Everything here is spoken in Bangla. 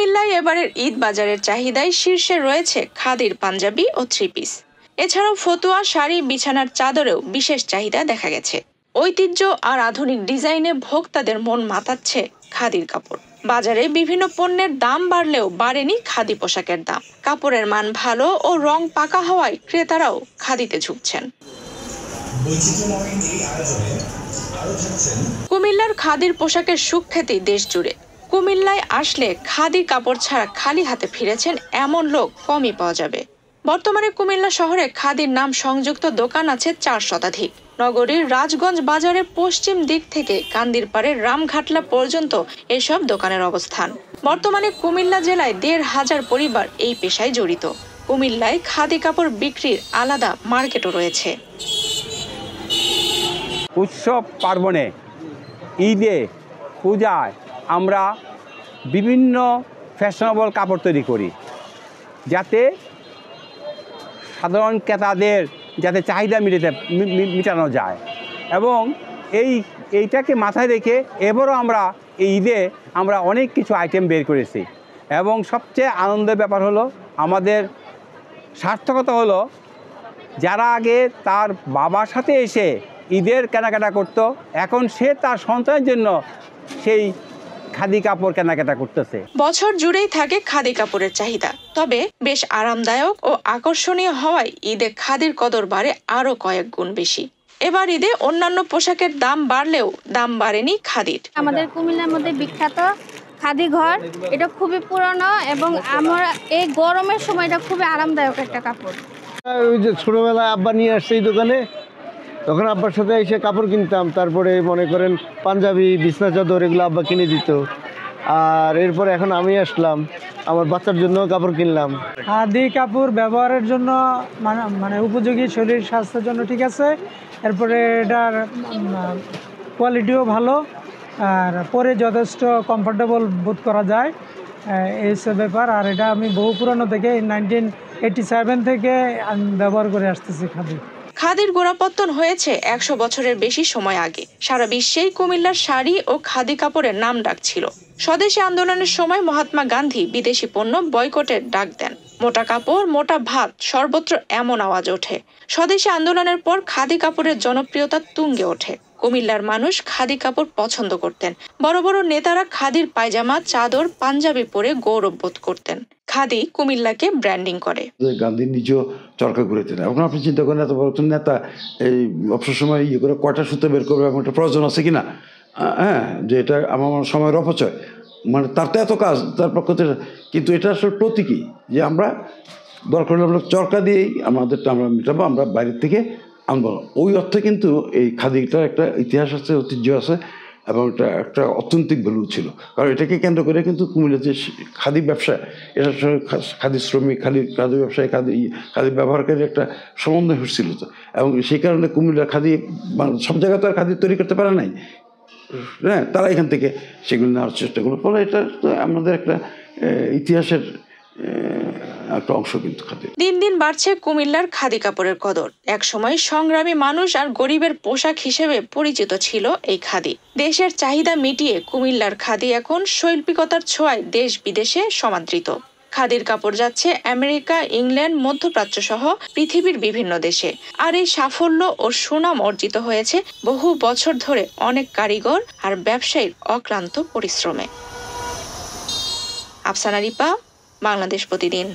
কুমিল্লায় এবারের ঈদ বাজারের চাহিদায় শীর্ষে রয়েছে খাদির পাঞ্জাবি ও থ্রি পিস। এছাড়াও ফতুয়া, শাড়ি, বিছানার চাদরেও বিশেষ চাহিদা দেখা গেছে। ঐতিহ্য আর আধুনিক ডিজাইনে ভোক্তাদের মন মাতাচ্ছে খাদির কাপড়। বাজারে বিভিন্ন পণ্যের দাম বাড়লেও বাড়েনি খাদি পোশাকের দাম। কাপড়ের মান ভালো ও রং পাকা হওয়ায় ক্রেতারাও খাদিতে ঝুঁকছেন। কুমিল্লার খাদির পোশাকের সুখ্যাতি দেশ জুড়ে। কুমিল্লায় আসলে খাদি কাপড় ছাড়া খালি হাতে ফিরেছেন এমন লোক কমই পাওয়া যাবে। বর্তমানে কুমিল্লা শহরে খাদির নাম সংযুক্ত দোকান আছে 4 শতাধিক। নগরীর রাজগঞ্জ বাজারে পশ্চিম দিক থেকে কান্দিরপাড়ে রামঘাটলা পর্যন্ত এসব দোকানের অবস্থান। বর্তমানে কুমিল্লা জেলায় 1,500 পরিবার এই পেশায় জড়িত। কুমিল্লায় খাদি কাপড় বিক্রির আলাদা মার্কেটও রয়েছে। উৎসব পার্বণে, ঈদে, পূজায় আমরা বিভিন্ন ফ্যাশনেবল কাপড় তৈরি করি, যাতে সাধারণ ক্রেতাদের যাতে চাহিদা মেটানো যায়। এবং এইটাকে মাথায় রেখে এবারও আমরা এই ঈদে আমরা অনেক কিছু আইটেম বের করেছি। এবং সবচেয়ে আনন্দের ব্যাপার হলো, আমাদের সার্থকতা হলো, যারা আগে তার বাবার সাথে এসে ঈদের কেনাকাটা করত, এখন সে তার সন্তানের জন্য সেই খাদি কাপড় কেনাকাটা করতেছে। বছর জুড়েই থাকে খাদি কাপড়ের চাহিদা, তবে বেশ আরামদায়ক ও আকর্ষণীয় হওয়ায় ঈদে খাদির কদর বাড়ে আরো কয়েক গুণ বেশি। এবার ঈদে অন্যান্য পোশাকের দাম বাড়লেও দাম বাড়েনি খাদির। আমাদের কুমিল্লার মধ্যে বিখ্যাত খাদি ঘর, এটা খুবই পুরনো এবং আমরা এই গরমের সময় এটা খুবই আরামদায়ক একটা কাপড়। ওই যে ছোটবেলায় আব্বা নিয়ে আসছে এই দোকানে, তখন আব্বার সাথে এসে কাপড় কিনতাম। তারপরে মনে করেন পাঞ্জাবি, বিছনা চাদর এগুলো আব্বা কিনে দিত। আর এরপরে এখন আমি আসলাম, আমার বাচ্চার জন্য কাপড় কিনলাম। খাদি কাপড় ব্যবহারের জন্য মানে উপযোগী, শরীর স্বাস্থ্যের জন্য ঠিক আছে। এরপরে এটার কোয়ালিটিও ভালো, আর পরে যথেষ্ট কমফোর্টেবল বোধ করা যায়, এইসব ব্যাপার। আর এটা আমি বহু পুরনো থেকে 1987 থেকে আমি ব্যবহার করে আসতেছি খাদি। খাদির গোড়াপত্তন হয়েছে 100 বছরের বেশি সময় আগে। সারা বিশ্বেই কুমিল্লার শাড়ি ও খাদি কাপড়ের নাম ডাক ছিল। স্বদেশী আন্দোলনের সময় মহাত্মা গান্ধী বিদেশি পণ্য বয়কটের ডাক দেন। মোটা কাপড়, মোটা ভাত, সর্বত্র এমন আওয়াজ ওঠে। স্বদেশী আন্দোলনের পর খাদি কাপড়ের জনপ্রিয়তা তুঙ্গে ওঠে। কুমিল্লার মানুষ খাদি কাপড় পছন্দ করতেন। বড় বড় নেতারা খাদির পায়জামা, চাদর, পাঞ্জাবি পরে গৌরব বোধ করতেন। খাদি কুমিল্লাকে ব্র্যান্ডিং করে। গান্ধী নিজেও চরকা করেছেন। এখন আপনি চিন্তা করেন, এত বড় নেতা এই অবসর সময় ইয়ে করে কয়টা সুতো বের করবে, এবং একটা প্রয়োজন আছে কিনা, হ্যাঁ, যে এটা আমার সময়ের অপচয়, মানে তার তো এত কাজ তার পক্ষ থেকে। কিন্তু এটা আসলে প্রতীকী যে আমরা দরকার হলে আমরা চরকা দিয়েই আমাদেরটা আমরা মেটাবো, আমরা বাইরের থেকে আনবো। ওই অর্থে কিন্তু এই খাদিটার একটা ইতিহাস আছে, ঐতিহ্য আছে, এবং এটা একটা অর্থনৈতিক ভ্যালু ছিল। কারণ এটাকে কেন্দ্র করে কিন্তু কুমিল্লা যে খাদি ব্যবসা, এটার সঙ্গে খাদি শ্রমিক, খাদি ব্যবসায়ী, খাদি ব্যবহারকারী একটা সমন্বয় হচ্ছিল তো। এবং সেই কারণে কুমিল্লা খাদি সব জায়গায় তো আর খাদি তৈরি করতে পারে নাই, হ্যাঁ, তারা এখান থেকে সেগুলো নেওয়ার চেষ্টা করলো। ফলে এটা আমাদের একটা ইতিহাসের একটা অংশ। কিন্তু খাদি দিন দিন বাড়ছে কুমিল্লার খাদি কাপড়ের কদর। একসময় সংগ্রামী মানুষ আর গরিবের পোশাক হিসেবে পরিচিত ছিল এই খাদি। দেশের চাহিদা মিটিয়ে কুমিল্লার খাদি এখন শৈল্পিকতার ছোঁয়ায় দেশ বিদেশে সমাদৃত। খাদির কাপড় যাচ্ছে আমেরিকা, ইংল্যান্ড, মধ্যপ্রাচ্য সহ পৃথিবীর বিভিন্ন দেশে। আর এই সাফল্য ও সুনাম অর্জিত হয়েছে বহু বছর ধরে অনেক কারিগর আর ব্যবসায়ীর অক্লান্ত পরিশ্রমে। আফসানা রিপা, বাংলাদেশ প্রতিদিন।